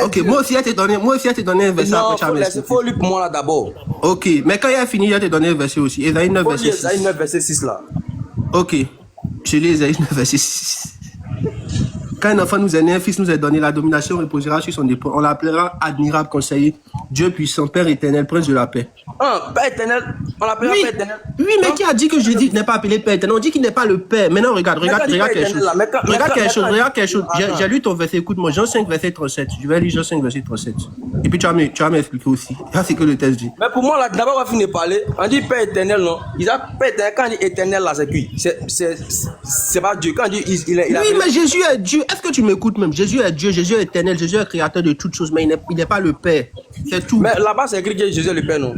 Ok, moi aussi, elle t'a donné un verset. Non, il faut lire pour moi là d'abord. Ok, mais quand il a fini, il a te donné un verset aussi. Ésaïe 9, verset 6. Ésaïe 9, verset 6 là. Ok, je lis Ésaïe 9, verset 6. Quand un enfant nous est né, un fils nous est donné, la domination reposera sur son épaule. On l'appellera admirable conseiller, Dieu puissant, Père éternel, prince de la paix. Père éternel, on l'appellera Père éternel. Oui, mais qui a dit que Jésus n'est pas appelé Père éternel? On dit qu'il n'est pas le Père. Maintenant, regarde quelque chose. Regarde quelque chose. J'ai lu ton verset, écoute-moi, Jean 5, verset 37. Je vais lire Jean 5, verset 37. Et puis tu vas m'expliquer aussi. Ça, c'est que le texte dit. Mais pour moi, là, d'abord, on va finir de parler. On dit Père éternel, non? Père éternel, quand on dit éternel, là, c'est qui? C'est pas Dieu. Quand on dit il est. Oui, mais Jésus est Dieu. Est-ce que tu m'écoutes même? Jésus est Dieu, Jésus est éternel, Jésus est créateur de toutes choses, mais il n'est pas le Père. C'est tout. Mais là-bas, c'est écrit que Jésus est le Père, non?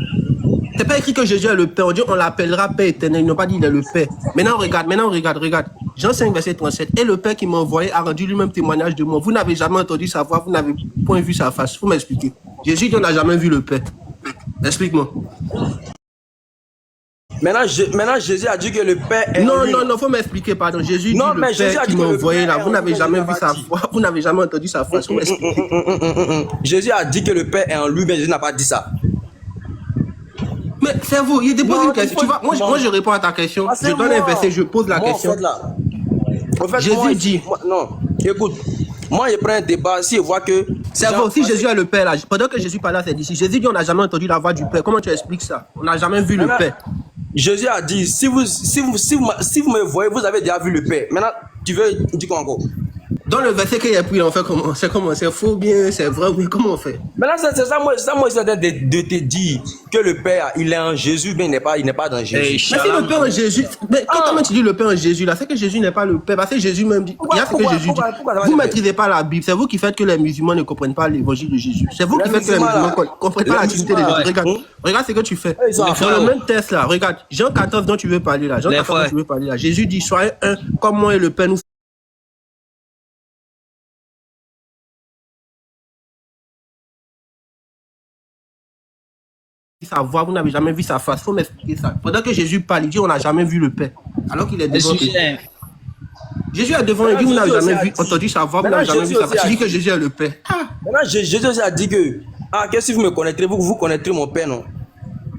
C'est pas écrit que Jésus est le Père. On dit on l'appellera Père éternel. Ils n'ont pas dit qu'il est le Père. Maintenant, regarde. Jean 5, verset 37. Et le Père qui m'a envoyé a rendu lui-même témoignage de moi. Vous n'avez jamais entendu sa voix, vous n'avez point vu sa face. Faut m'expliquer. Jésus dit on n'a jamais vu le Père. Explique-moi. Maintenant, Jésus a dit que le Père est. Non, faut m'expliquer, pardon. Jésus dit le Père qui m'a envoyé là. Vous n'avez jamais vu sa voix, vous n'avez jamais entendu sa face. Faut m'expliquer. Jésus a dit que le Père est en lui, mais Jésus n'a pas dit ça. Mais c'est vous, il dépose une question. Tu vois, moi, je réponds à ta question. Je donne un verset, je pose la question. En fait, Jésus dit. Non, écoute. Moi, je prends un débat. Si je vois que. C'est vous, si Jésus est le Père là. Pendant que Jésus parlait à ses disciples, Jésus dit on n'a jamais entendu la voix du Père. Comment tu expliques ça? On n'a jamais vu le Père. Jésus a dit si vous me voyez, vous avez déjà vu le Père. Maintenant, tu veux dire quoi encore? Dans le verset qu'il y a pris, on fait comment? C'est faux bien, c'est vrai, oui, comment on fait? Maintenant, c'est ça, moi, c'est de te dire que le Père, il est en Jésus, mais il n'est pas dans Jésus. Mais si le Père en Jésus, mais quand tu dis le Père en Jésus, là, c'est que Jésus n'est pas le Père, parce que Jésus même dit, il y a ce que Jésus dit. Vous ne maîtrisez pas la Bible, c'est vous qui faites que les musulmans ne comprennent pas l'évangile de Jésus. C'est vous qui faites que les musulmans ne comprennent pas la divinité de Jésus. Regarde ce que tu fais. Dans le même texte là, regarde, Jean 14 dont tu veux parler là, Jésus dit, soyez un, comme moi et le Père nous. Sa voix, vous n'avez jamais vu sa face. Il faut m'expliquer ça. Pendant que Jésus parle, il dit on n'a jamais vu le Père. Alors qu'il est devant. Jésus est devant, il dit vous n'avez jamais entendu sa voix, vous n'avez jamais vu sa face. Il dit que Jésus est le Père. Maintenant, Jésus aussi a dit que qu'est-ce que vous me connaîtrez, vous connaîtrez mon Père, non?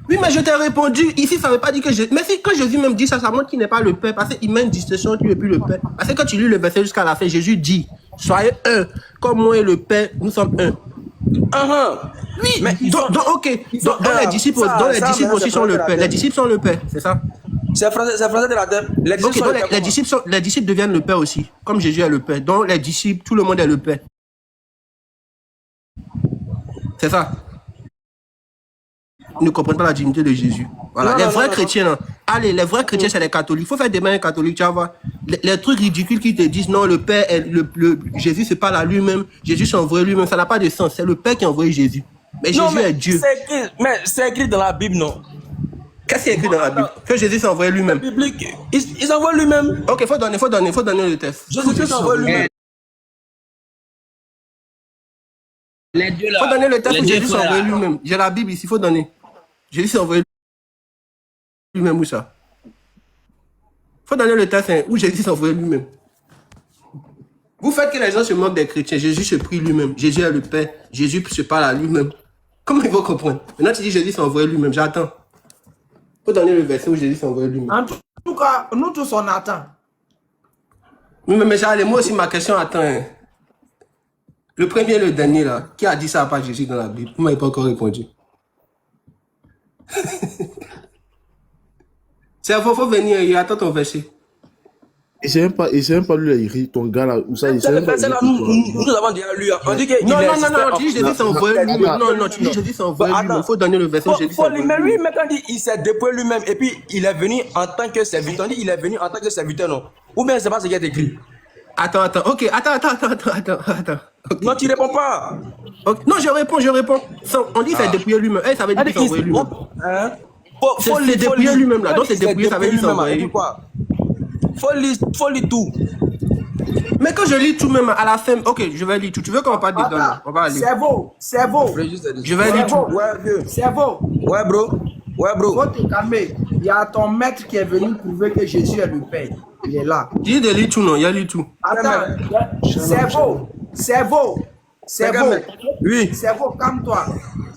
Oui, mais je t'ai répondu. Ici, ça ne veut pas dire que Jésus. Mais si, quand Jésus même dit ça, ça montre qu'il n'est pas le Père. Parce qu'il met une distinction entre lui et puis le Père. Parce que quand tu lis le verset jusqu'à la fin, Jésus dit soyez un. Comme moi et le Père, nous sommes un. Oui, mais donc les disciples aussi sont le Père. Les disciples sont le Père, c'est ça? C'est français de la terre. Les disciples deviennent le Père aussi, comme Jésus est le Père. Donc les disciples, tout le monde est le Père. C'est ça? Ils ne comprennent pas la dignité de Jésus. Voilà. Les vrais chrétiens, les vrais chrétiens, c'est les catholiques. Il faut faire des mains catholiques, tu vas voir. Les trucs ridicules qui te disent non, le Père, Jésus se parle à lui-même, Jésus s'est envoyé lui-même, ça n'a pas de sens. C'est le Père qui a envoyé Jésus. Mais Jésus est Dieu. C'est écrit dans la Bible, non? Qu'est-ce qui est écrit dans la Bible? Que Jésus s'est envoyé lui-même. Il s'envoie lui-même. Ok, faut donner le texte. Jésus s'envoie lui-même. Les deux là. Faut donner le texte où Jésus s'est envoyé lui-même. J'ai la Bible ici, faut donner. Jésus s'est envoyé lui-même où ça? Faut donner le texte où Jésus s'est envoyé lui-même. Vous faites que les gens se moquent des chrétiens. Jésus se prie lui-même. Jésus est le Père. Jésus se parle à lui-même. Comment ils vont comprendre? Maintenant, tu dis Jésus s'est envoyé lui-même. J'attends. Faut donner le verset où Jésus s'est envoyé lui-même. En tout cas, nous tous on attend. Oui, mais j'allais, moi aussi, ma question attend. Hein. Le premier et le dernier, là, qui a dit ça à part Jésus dans la Bible? Vous ne m'avez pas encore répondu. C'est faut venir, il attend ton verset. Et c'est même pas lui, ton gars là, où ça, il nous avons déjà lu. On dit que non, tu dis Jésus s'est envoyé lui-même. Non, tu dis Jésus s'est envoyé lui-même. Il faut donner le verset où Jésus s'est envoyé lui-même. Mais lui, mais quand il s'est déployé lui-même, et puis il est venu en tant que serviteur, on dit il est venu en tant que serviteur, non? Ou bien c'est pas ce qui est écrit? Attends. Ok, attends. Okay. Non, tu réponds pas. Okay. Non, je réponds. On dit c'est dépouillé lui-même. Ça veut dire qu'il s'est envoyé lui-même. C'est dépouillé lui-même là. Donc c'est dépouillé, ça veut dire qu'il s'est envoyé. Faut lire tout. Mais quand je lis tout même à la fin, ok, je vais lire tout. Tu veux qu'on parle dedans? On va aller. C'est beau. Je vais lire tout. C'est beau. Ouais, bro. Faut te calmer. Il y a ton maître qui est venu prouver que Jésus est le Père. Il est là. Dis de lire tout, non? Il y a lire tout. Attends, c'est beau. Cerveau. Oui. Cerveau, calme-toi.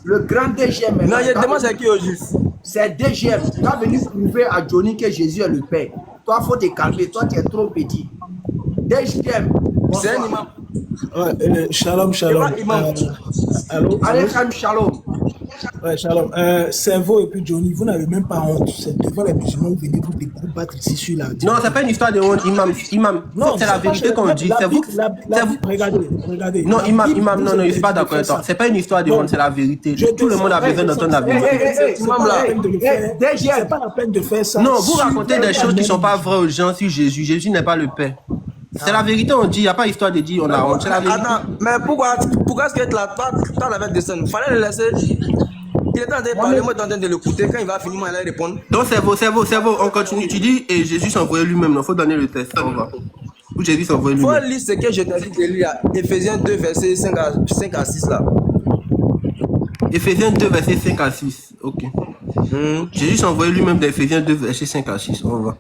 Le grand DGM. Non, je demande c'est qui au juste. C'est DGM. Tu vas venir prouver à Johnny que Jésus est le Père. Toi, il faut te calmer. Toi, tu es trop petit. DGM. C'est un Bonsoir. imam. Ouais, shalom, shalom. C'est pas imam. Allô, allô? Alaykoum shalom. Ouais, shalom. Cerveau et puis Johnny, vous n'avez même pas honte. C'est devant les musulmans, vous venez vous débattre ici sur la... Non, c'est pas une histoire de honte, imam. Non, C'est la vérité qu'on dit. C'est vous. C'est vous. Regardez. Non, imam, non, je suis pas d'accord avec toi. C'est pas une histoire de honte, c'est la vérité. Tout le monde a besoin d'entendre la vérité. C'est pas la peine de faire ça. Non, vous racontez des choses qui sont pas vraies aux gens sur Jésus. Jésus n'est pas le Père. C'est la vérité, on dit. Il n'y a pas histoire de dire on a honte. C'est la vérité. Attends, mais pourquoi est-ce que toi, la de scène, fallait le laisser. Il est en train de parler, moi, je suis en train de l'écouter. Quand il va finir, moi, il va répondre. Donc, cerveau, on continue. Tu dis, et Jésus s'envoyait lui-même. Il faut donner le test. On va. Où Jésus s'envoyait Il faut lui-même. lire ce que je t'ai dit de lire. Ephésiens 2, versets 5 à 6 là. Ephésiens 2, versets 5 à 6. Ok. Jésus s'envoyait lui-même d'Ephésiens 2, versets 5 à 6. On va.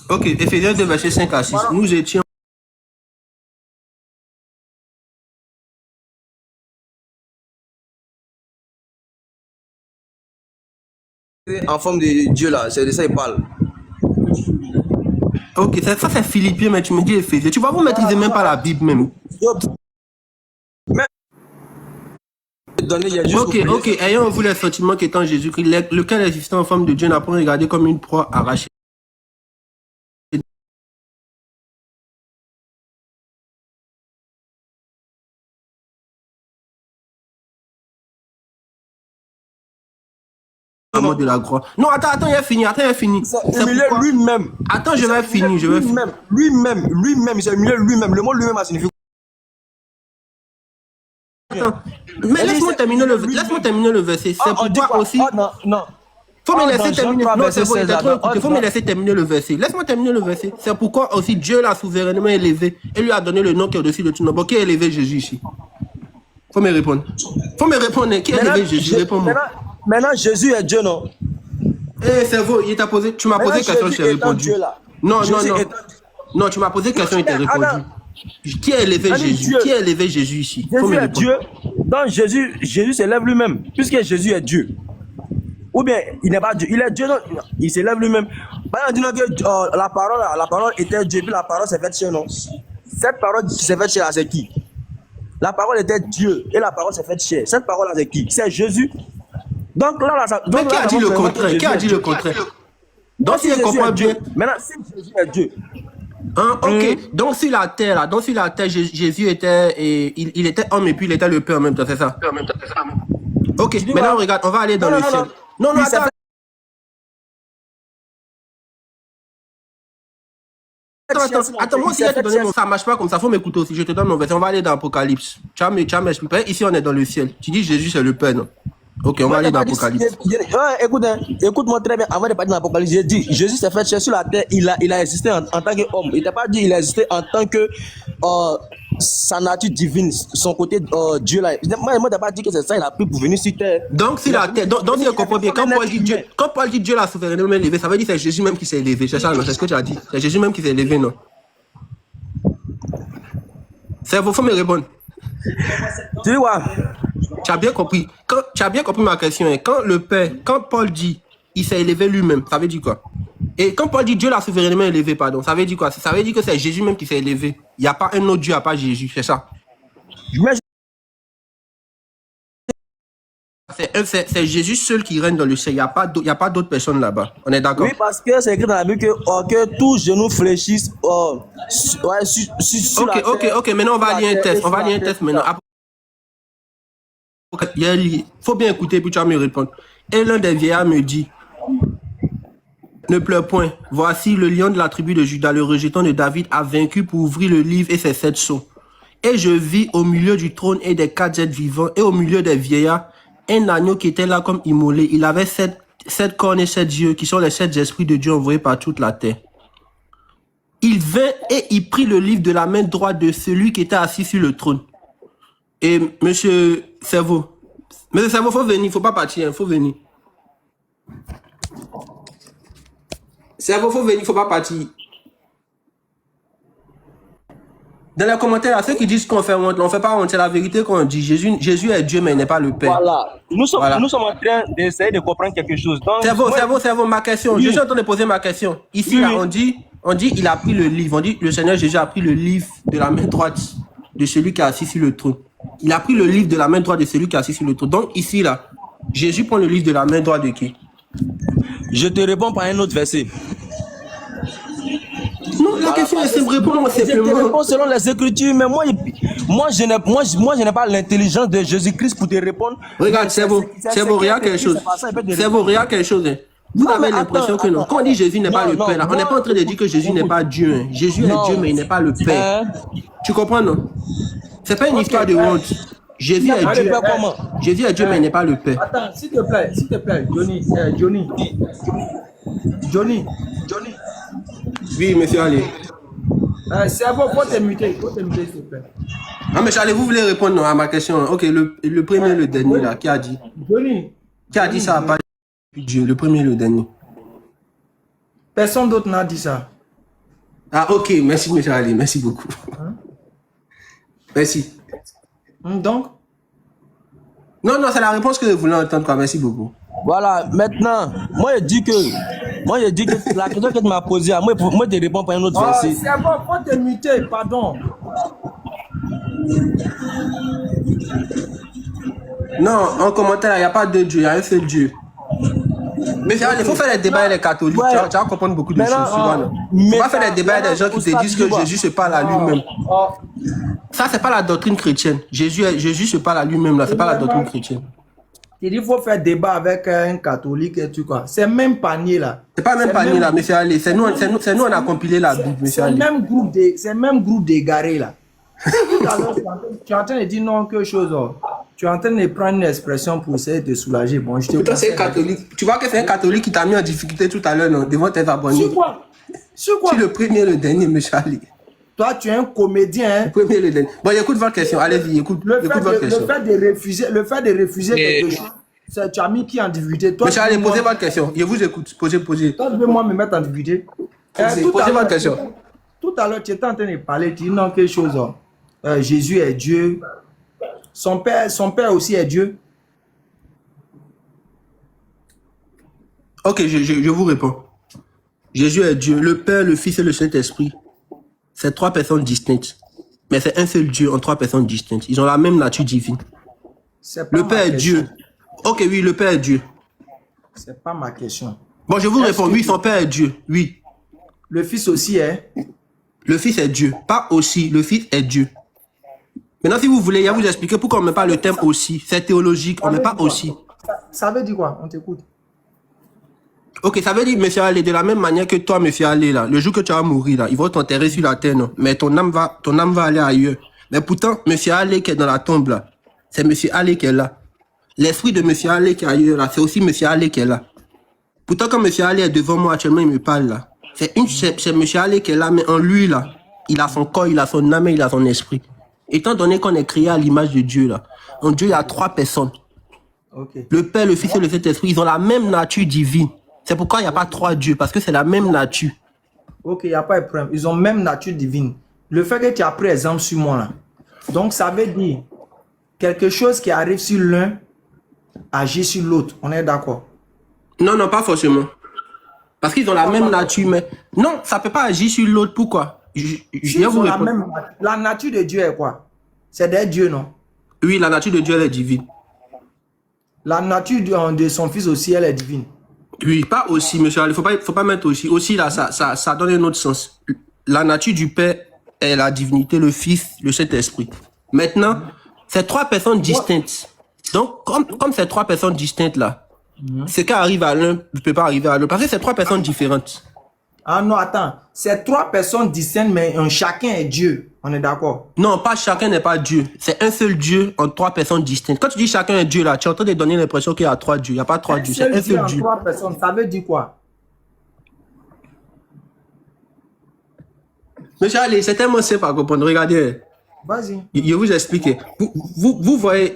Ok, Ephésiens 2, versets 5 à 6. Nous étions. En forme de Dieu là, c'est de ça qu'il parle. Ok, ça c'est Philippiens, mais tu me dis Ephésiens. Tu vois, vous maîtrisez même pas la Bible même. Mais donner, il y a juste Ok, ayant vu les sentiments qu'étant Jésus-Christ, lequel existant en forme de Dieu n'a pas regardé comme une proie arrachée. De la croix. Non, attends, il a fini. C'est humilié lui-même. Attends, je vais finir. Lui-même, il s'est humilié lui-même. Le mot lui-même a signifié. Attends. Mais laisse-moi terminer le verset. C'est pourquoi aussi. Non. Faut me laisser terminer. Non, c'est bon, il faut me laisser terminer le verset. Laisse-moi terminer le verset. C'est pourquoi aussi Dieu l'a souverainement élevé et lui a donné le nom qui est au-dessus de tout nom. Bon, qui a élevé Jésus ici? Faut me répondre. Qui a élevé Jésus? Réponds-moi. Maintenant, Jésus est Dieu, non? Eh, cerveau, il t'a posé. Tu m'as posé question, je t'ai répondu. Non, tu m'as posé question, il t'a répondu. Qui a élevé Jésus? Qui a élevé Jésus ici? Jésus est Dieu. Donc Jésus s'élève lui-même, puisque Jésus est Dieu. Ou bien il n'est pas Dieu, il est Dieu, donc il s'élève lui-même. On dit que la parole était Dieu, puis la parole s'est faite chair, non? Cette parole qui s'est faite chair, c'est qui? La parole était Dieu et la parole s'est faite chair. Cette parole c'est qui? C'est Jésus. Donc là, mais qui a dit le contraire? Qui a dit le contraire? Donc si je comprends bien. Maintenant, si Jésus est Dieu. Hein, ok. Donc sur la terre, Jésus était, il était homme et puis il était le Père en même temps, c'est ça? Ok. Maintenant regarde, on va aller dans le ciel. Non, attends. Attends, moi aussi, ça marche pas comme ça, faut m'écouter aussi. Je te donne mon verset. On va aller dans l'Apocalypse. Tu vas m'expliquer. Ici, on est dans le ciel. Tu dis Jésus, c'est le Père, non? Ok, on va aller dans l'Apocalypse. Écoute-moi très bien. Avant de partir dans l'Apocalypse, j'ai dit Jésus s'est fait chercher sur la terre. Il a existé en tant qu'homme. Il t'a pas dit il a existé en tant que sa nature divine, son côté Dieu là. Moi, t'as pas dit que c'est ça. Il a pris pour venir sur terre. Donc, si la terre. Donc, si je comprends bien, quand Paul dit Dieu l'a souverainement élevé, ça veut dire que c'est Jésus même qui s'est élevé. C'est ça, non? C'est ce que tu as dit. C'est Jésus même qui s'est élevé, non? C'est vous, faut me répondre. Tu vois? Tu as bien compris. Tu as bien compris ma question. Quand Paul dit il s'est élevé lui-même, ça veut dire quoi? Et quand Paul dit Dieu l'a souverainement élevé, pardon, ça veut dire quoi? Ça veut dire que c'est Jésus même qui s'est élevé. Il n'y a pas un autre Dieu à part Jésus, c'est ça? C'est Jésus seul qui règne dans le ciel. Il n'y a pas d'autres personnes là-bas. On est d'accord? Oui, parce que c'est écrit dans la Bible que tous genoux fléchissent sur la terre. Ok. Maintenant, on va lire un test. Maintenant. Il faut bien écouter, puis tu vas me répondre. Et l'un des vieillards me dit, ne pleure point. Voici le lion de la tribu de Juda, le rejeton de David, a vaincu pour ouvrir le livre et ses 7 sceaux. Et je vis au milieu du trône et des 4 êtres vivants, et au milieu des vieillards, un agneau qui était là comme immolé. Il avait 7 cornes et 7 yeux, qui sont les 7 esprits de Dieu envoyés par toute la terre. Il vint et il prit le livre de la main droite de celui qui était assis sur le trône. Et monsieur Cerveau, faut venir, faut pas partir, faut venir. Cerveau, faut venir, faut pas partir. Dans les commentaires, là, ceux qui disent qu'on fait honte, on fait pas honte, c'est la vérité qu'on dit. Jésus est Dieu, mais il n'est pas le Père. Voilà. Nous sommes Voilà. en train d'essayer de comprendre quelque chose. Donc, C'est bon, ma question. Oui. Je suis en train de poser ma question. Ici, Oui, là, oui. on dit, il a pris le livre. On dit, le Seigneur Jésus a pris le livre de la main droite de celui qui est assis sur le trône. Il a pris le livre de la main droite de celui qui est assis sur le trône. Donc, ici, là, Jésus prend le livre de la main droite de qui? Je te réponds par un autre verset. Non, la question est simple, réponds-moi Je te simplement. réponds selon les Écritures, mais moi, je n'ai pas l'intelligence de Jésus-Christ pour te répondre. Regarde, c'est bon, regarde quelque chose. C'est bon, regarde quelque chose. Hein. Vous Non, avez mais l'impression attends, que non. Quand on dit Jésus n'est pas non, le non, Père, là, on n'est pas en train de dire que Jésus n'est pas Dieu. Hein. Jésus Non. est Dieu, mais il n'est pas le Père. Hein? Tu comprends, non? C'est pas une histoire de honte. Jésus est Ah, le Dieu. Père comment? Jésus est Dieu, mais il n'est pas le Père. Attends, s'il te plaît, Johnny. Oui, monsieur Ali. C'est bon, faut te muter, s'il te plaît. Ah, mais Charlie, vous voulez répondre non, à ma question? Ok, le premier et le dernier, là, qui a dit? Johnny, Qui a dit ça à pas Dieu? Le premier et le dernier. personne d'autre n'a dit ça. Ah, ok, merci, monsieur Ali, merci beaucoup. Merci. Donc, Non, c'est la réponse que je voulais entendre, quoi. Merci beaucoup. Voilà, maintenant, moi je dis que la question que tu m'as posée, moi je te réponds par un autre verset. c'est bon, faut te muter, pardon. Non, en commentaire, il n'y a pas deux dieux, il y a un seul Dieu. Mais il faut faire les débats avec les catholiques. Ouais. Tu vas comprendre beaucoup de Maintenant, choses. Souvent, non. mais Faut pas faire les débats avec des gens qui te disent que Oustaz, Jésus se parle à lui-même. Oh, Ça, c'est pas la doctrine chrétienne. Jésus se parle à lui-même, là. C'est pas la doctrine chrétienne. il dit faut faire débat avec un catholique et tout quoi. C'est même panier là. C'est pas même C'est panier, là, monsieur Ali. C'est nous, on a compilé la Bible, monsieur C'est Ali. le même groupe d'égarés là. Tout à l'heure, tu es en train de dire non quelque chose. Oh. Tu es en train de prendre une expression pour essayer de te soulager. Bon, je te Toi, c'est un catholique. Tu vois que c'est un catholique qui t'a mis en difficulté tout à l'heure, non, devant tes abonnés. Sur quoi? Sur quoi? Tu le premier et le dernier, monsieur Ali. Toi, tu es un comédien. Hein? Le premier et le dernier. Bon, écoute votre question. Allez-y, écoute votre question. Le fait de refuser quelque chose, c'est tu as mis qui en difficulté? Toi, Monsieur Ali, posez votre question. Je vous écoute. Posez. Toi, tu veux moi me mettre en difficulté? Posez votre question. Tout à l'heure, tu étais en train de parler, tu dis non, quelque chose. Oh. Jésus est Dieu. Son père aussi est Dieu. Ok, je vous réponds. Jésus est Dieu. Le Père, le Fils et le Saint-Esprit, c'est trois personnes distinctes. Mais c'est un seul Dieu en trois personnes distinctes. Ils ont la même nature divine. C'est pas Le ma Père est question. Dieu. Ok, oui, le Père est Dieu. C'est pas ma question. Bon, je vous réponds. Oui, son Père est Dieu. Oui. Le Fils aussi est. Le Fils est Dieu. Pas aussi. Le Fils est Dieu. Maintenant, si vous voulez, il y a vous expliquer pourquoi on ne met pas le terme aussi. C'est théologique. On ne met pas aussi. Ça veut dire quoi? On t'écoute. Ok, ça veut dire, monsieur Ali, de la même manière que toi, monsieur Ali, là, le jour que tu vas mourir, là, ils vont t'enterrer sur la terre, non? Mais ton âme va aller ailleurs. Mais pourtant, monsieur Ali qui est dans la tombe, là, c'est monsieur Ali qui est là. L'esprit de monsieur Ali qui est ailleurs, là, c'est aussi monsieur Ali qui est là. Pourtant, quand monsieur Ali est devant moi, actuellement, il me parle, là. C'est monsieur Ali qui est là, mais en lui, là, il a son corps, il a son âme et il a son esprit. Étant donné qu'on est créé à l'image de Dieu, là, en Dieu, il y a trois personnes. Ok. Le Père, le Fils et le Saint-Esprit, ils ont la même nature divine. C'est pourquoi il n'y a pas trois dieux, parce que c'est la même nature. Ok, il n'y a pas de problème. Ils ont même nature divine. Le fait que tu as pris exemple sur moi, là. Donc, ça veut dire quelque chose qui arrive sur l'un agit sur l'autre. On est d'accord? Non, pas forcément. Parce qu'ils ont la même nature, mais... Non, ça ne peut pas agir sur l'autre. Pourquoi? Je viens vous répondre. La nature de Dieu est quoi? C'est des dieux, non? Oui, la nature de Dieu, elle est divine. La nature de son fils aussi, elle est divine. Oui, pas aussi, monsieur. Il ne faut pas mettre aussi. Aussi, là, ça donne un autre sens. La nature du Père est la divinité, le Fils, le Saint-Esprit. Maintenant, c'est trois personnes distinctes. Donc, comme ces trois personnes distinctes, là, ce qui arrive à l'un ne peut pas arriver à l'autre. Parce que c'est trois personnes différentes. Ah non, attends. C'est trois personnes distinctes, mais chacun est Dieu. On est d'accord? Non, pas chacun n'est pas Dieu. C'est un seul Dieu en trois personnes distinctes. Quand tu dis chacun est Dieu, là, tu es en train de donner l'impression qu'il y a trois dieux. Il n'y a pas trois dieux, c'est un seul en Dieu. trois personnes, ça veut dire quoi? Monsieur Ali, c'est tellement simple à comprendre. Regardez, Vas-y. je vais vous expliquer. Vous voyez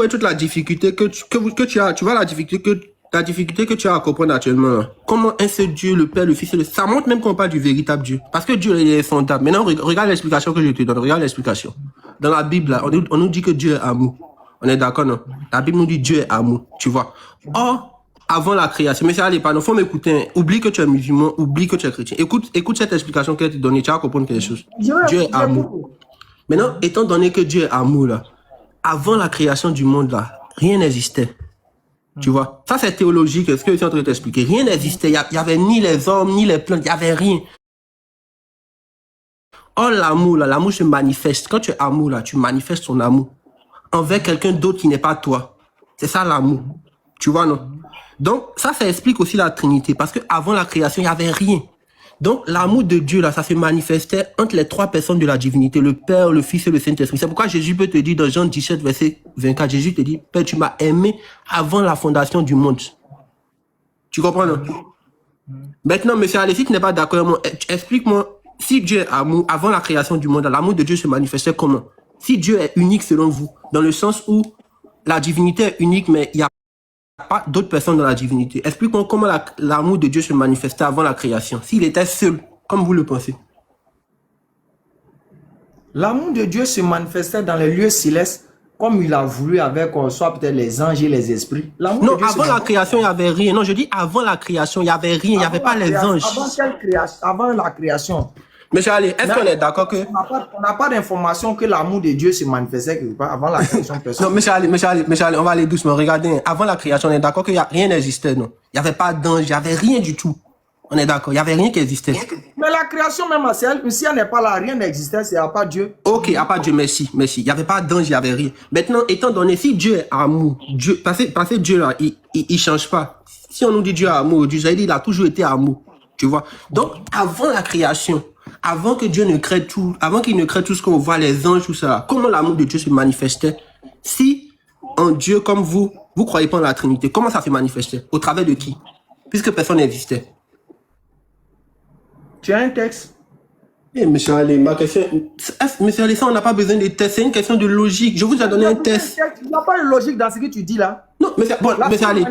toute la difficulté que tu as. Tu vois la difficulté que la difficulté que tu as à comprendre actuellement, là, comment un seul Dieu, le Père, le Fils et le... Ça montre même qu'on parle du véritable Dieu. Parce que Dieu, il est fondable. Maintenant, regarde l'explication que je te donne. Regarde l'explication. Dans la Bible, là, on nous dit que Dieu est amour. On est d'accord, non? La Bible nous dit Dieu est amour. Tu vois? Or, avant la création, mais ça allez pas, non, faut m'écouter. Hein. Oublie que tu es musulman, oublie que tu es chrétien. Écoute cette explication qu'elle t'a donnée, tu vas comprendre quelque chose. Dieu est amour. Maintenant, étant donné que Dieu est amour, là, avant la création du monde, là, rien n'existait. Tu vois? Ça, c'est théologique, ce que je suis en train de t'expliquer. Rien n'existait. Il y avait ni les hommes, ni les plantes, il y avait rien. Or, l'amour, là, l'amour se manifeste. Quand tu es amour, là, tu manifestes ton amour envers quelqu'un d'autre qui n'est pas toi. C'est ça l'amour. Tu vois, non? Donc, ça explique aussi la Trinité. Parce qu'avant la création, il n'y avait rien. Donc, l'amour de Dieu, là, ça se manifestait entre les trois personnes de la divinité, le Père, le Fils et le Saint-Esprit. C'est pourquoi Jésus peut te dire dans Jean 17, verset 24, Jésus te dit, Père, tu m'as aimé avant la fondation du monde. Tu comprends, non? Maintenant, monsieur Alessi, tu n'es pas d'accord avec moi. Explique-moi, si Dieu est amour, avant la création du monde, l'amour de Dieu se manifestait comment? Si Dieu est unique selon vous, dans le sens où la divinité est unique, mais il n'y a pas d'autres personnes dans la divinité. Explique-moi comment l'amour de Dieu se manifestait avant la création. S'il était seul, comme vous le pensez. L'amour de Dieu se manifestait dans les lieux célestes comme il a voulu avec soit peut-être les anges et les esprits. Non, avant la création, il n'y avait rien. Non, je dis avant la création, il n'y avait rien. Il n'y avait pas les anges. Avant quelle création? Avant la création. Monsieur Ali, est-ce qu'on est d'accord que... On n'a pas d'information que l'amour de Dieu se manifestait quelque part avant la création. Non, monsieur Ali, on va aller doucement. Regardez, avant la création, on est d'accord que rien n'existait, non? Il n'y avait pas d'ange, il n'y avait rien du tout. On est d'accord, il n'y avait rien qui existait. Mais la création même, si elle n'est pas là, rien n'existait, c'est à part Dieu. Ok, à part Dieu, merci. Il n'y avait pas d'ange, il n'y avait rien. Maintenant, étant donné, si Dieu est amour, Dieu, parce que Dieu, là, il change pas. Si on nous dit Dieu est amour, Dieu, il a toujours été amour. Tu vois? Donc, avant la création, avant que Dieu ne crée tout, avant qu'il ne crée tout ce qu'on voit, les anges, tout ça, comment l'amour de Dieu se manifestait? Si un Dieu comme vous croyez pas en la Trinité, comment ça se manifestait? Au travers de qui? Puisque personne n'existait. Tu as un texte? Eh, monsieur Ali, ma question, monsieur Ali, ça, on n'a pas besoin de tests, c'est une question de logique. Je vous ai donné un test. Il n'y a pas de logique dans ce que tu dis là. Non, monsieur, bon, monsieur Ali.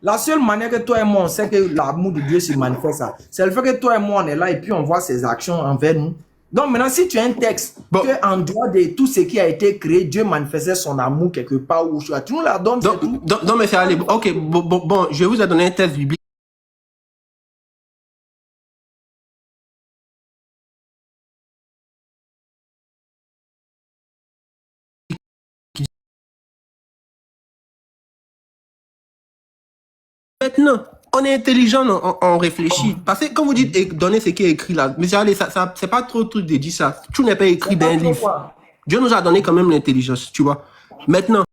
La seule manière que toi et moi, on sait que l'amour de Dieu se manifeste, c'est le fait que toi et moi, on est là et puis on voit ses actions envers nous. Donc maintenant, si tu as un texte, bon, que en dehors de tout ce qui a été créé, Dieu manifestait son amour quelque part où tu nous la donnes. Donc, monsieur Ali, ok, bon, je vous ai donné un test biblique. Maintenant, on est intelligent, on réfléchit. Parce que quand vous dites donner ce qui est écrit là, monsieur Ali, ça c'est pas trop truc de dire ça. Tout n'est pas écrit dans un livre. Dieu nous a donné quand même l'intelligence, tu vois. Maintenant,